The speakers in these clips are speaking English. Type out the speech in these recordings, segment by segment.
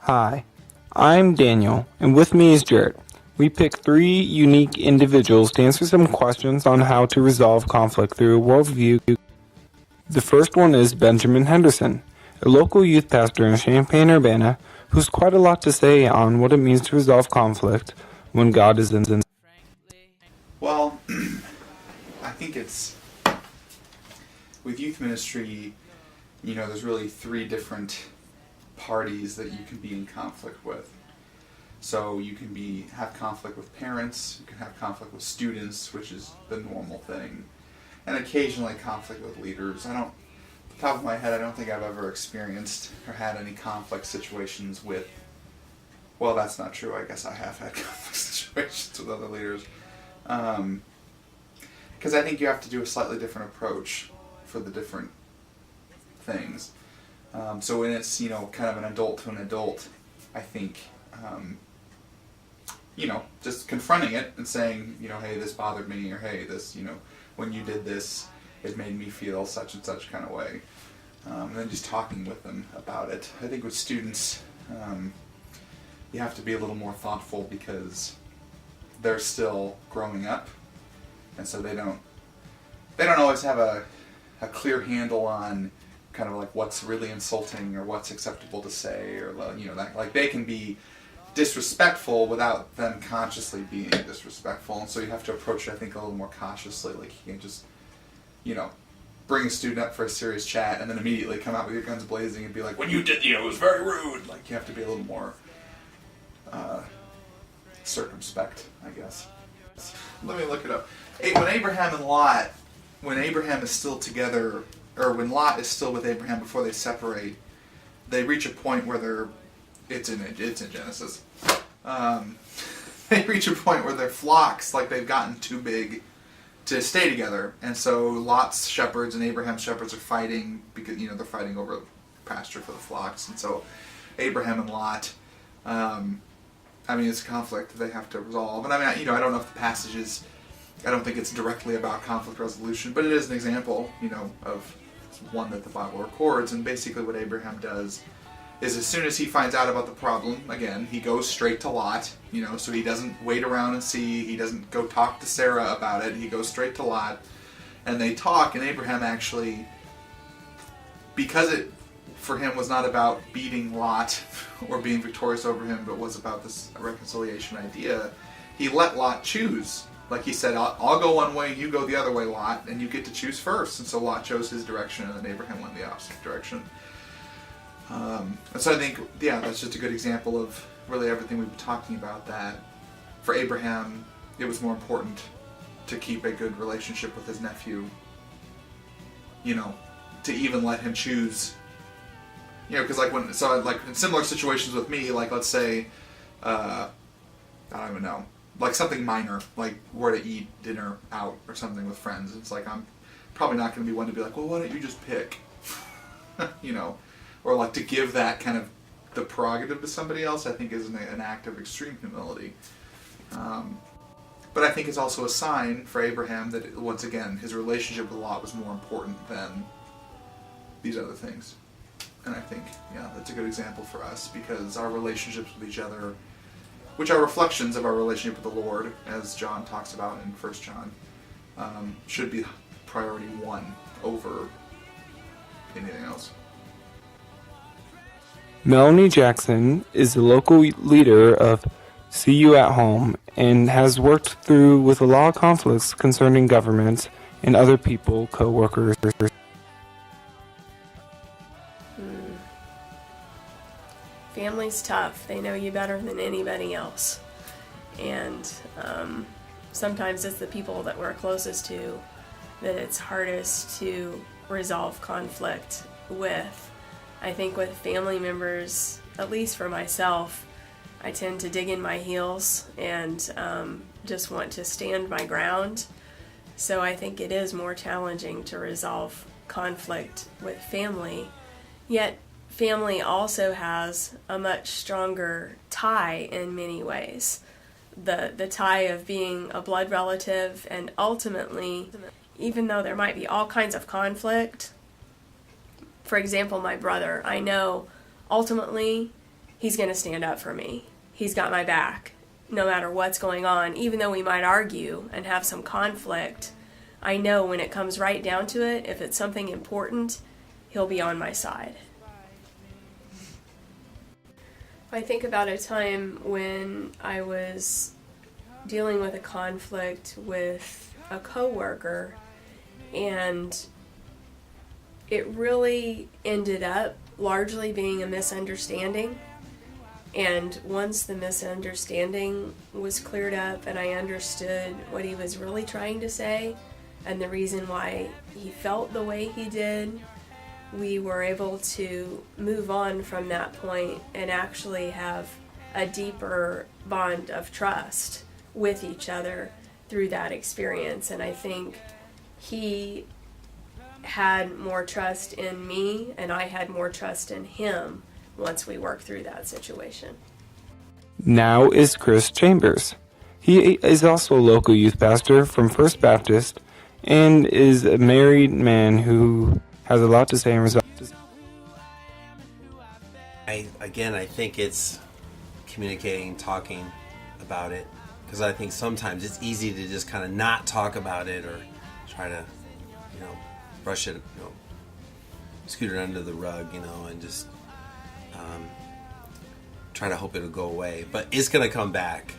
Hi, I'm Daniel, and with me is Jarrett. We picked 3 unique individuals to answer some questions on how to resolve conflict through a worldview. The first one is Benjamin Henderson, a local youth pastor in Champaign-Urbana, who's quite a lot to say on what it means to resolve conflict when God is in. Well, I think it's, with youth ministry, there's really 3 different parties that you can be in conflict with. So you can have conflict with parents, you can have conflict with students, which is the normal thing, and occasionally conflict with leaders. Off the top of my head, I don't think I've ever experienced or had any conflict situations with, well, that's not true, I guess I have had conflict situations with other leaders. Because I think you have to do a slightly different approach for the different things. So when it's, kind of an adult to an adult, I think, just confronting it and saying, hey, this bothered me, or hey, this, when you did this, it made me feel such and such kind of way. And then just talking with them about it. I think with students, you have to be a little more thoughtful because they're still growing up, and so they don't always have a clear handle on kind of like what's really insulting or what's acceptable to say, or that, like, they can be disrespectful without them consciously being disrespectful, and so you have to approach it, I think, a little more cautiously. Like, you can't just bring a student up for a serious chat and then immediately come out with your guns blazing and be like, when you did, it was very rude. Like, you have to be a little more circumspect, I guess. Let me look it up. When Abraham is still together, or when Lot is still with Abraham before they separate, they reach a point where it's in Genesis. They reach a point where their flocks, like, they've gotten too big to stay together, and so Lot's shepherds and Abraham's shepherds are fighting because they're fighting over pasture for the flocks, and so Abraham and Lot, it's a conflict that they have to resolve. And I don't know if the passage is, I don't think it's directly about conflict resolution, but it is an example, of one that the Bible records. And basically what Abraham does is, as soon as he finds out about the problem, again, he goes straight to Lot, so he doesn't wait around and see, he doesn't go talk to Sarah about it, he goes straight to Lot, and they talk, and Abraham actually, because it, for him, was not about beating Lot or being victorious over him, but was about this reconciliation idea, he let Lot choose. Like, he said, I'll go one way, you go the other way, Lot, and you get to choose first. And so Lot chose his direction, and then Abraham went the opposite direction. And so I think, that's just a good example of really everything we've been talking about, that for Abraham, it was more important to keep a good relationship with his nephew, to even let him choose. Because in similar situations with me, like, let's say, I don't even know, like something minor, like where to eat dinner out or something with friends. It's like, I'm probably not going to be one to be like, well, why don't you just pick? Or like to give that kind of the prerogative to somebody else, I think is an act of extreme humility. But I think it's also a sign for Abraham that, once again, his relationship with Lot was more important than these other things. And I think, that's a good example for us, because our relationships with each other, which are reflections of our relationship with the Lord, as John talks about in 1 John, should be priority 1 over anything else. Melanie Jackson is the local leader of See You at Home and has worked through with a lot of conflicts concerning governments and other people, co-workers. Family's tough. They know you better than anybody else. And sometimes it's the people that we're closest to that it's hardest to resolve conflict with. I think with family members, at least for myself, I tend to dig in my heels and just want to stand my ground. So I think it is more challenging to resolve conflict with family. Yet family also has a much stronger tie in many ways. The tie of being a blood relative, and ultimately, even though there might be all kinds of conflict, for example, my brother, I know ultimately he's going to stand up for me. He's got my back no matter what's going on. Even though we might argue and have some conflict, I know when it comes right down to it, if it's something important, he'll be on my side. I think about a time when I was dealing with a conflict with a coworker, and it really ended up largely being a misunderstanding. And once the misunderstanding was cleared up and I understood what he was really trying to say and the reason why he felt the way he did, we were able to move on from that point and actually have a deeper bond of trust with each other through that experience. And I think he had more trust in me and I had more trust in him once we worked through that situation. Now is Chris Chambers. He is also a local youth pastor from First Baptist and is a married man who has a lot to say and resolve. I think it's communicating, talking about it, because I think sometimes it's easy to just kind of not talk about it or try to, brush it, scoot it under the rug, and just try to hope it'll go away. But it's going to come back,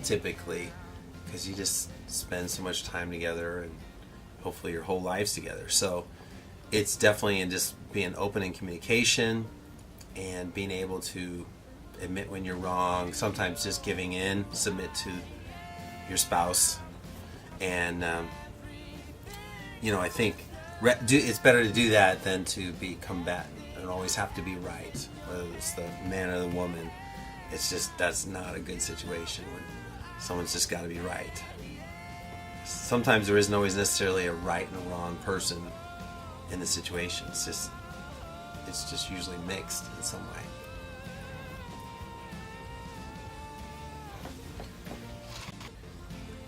typically, because you just spend so much time together and hopefully your whole lives together. So it's definitely in just being open in communication and being able to admit when you're wrong, sometimes just giving in, submit to your spouse. And, I think it's better to do that than to be combatant and always have to be right, whether it's the man or the woman. It's just, that's not a good situation when someone's just got to be right. Sometimes there isn't always necessarily a right and a wrong person in the situation. It's just usually mixed in some way.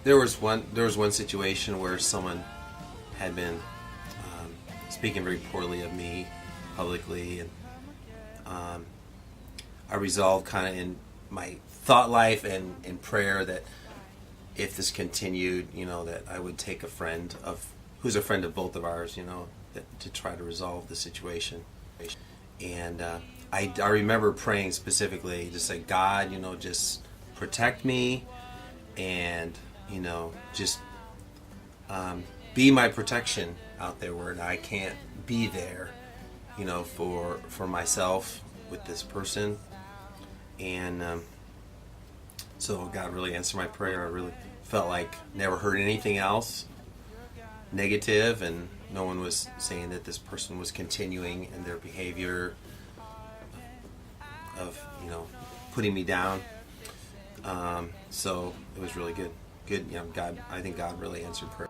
There was one situation where someone had been speaking very poorly of me publicly, and I resolved kind of in my thought life and in prayer that if this continued, that I would take a friend who's a friend of both of ours, to try to resolve the situation. And I remember praying specifically, just say, God, just protect me and, just be my protection out there where I can't be there, for myself with this person. And so God really answered my prayer. I really felt like never heard anything else negative, and no one was saying that this person was continuing in their behavior of, putting me down. So it was really good. God, I think God really answered prayer.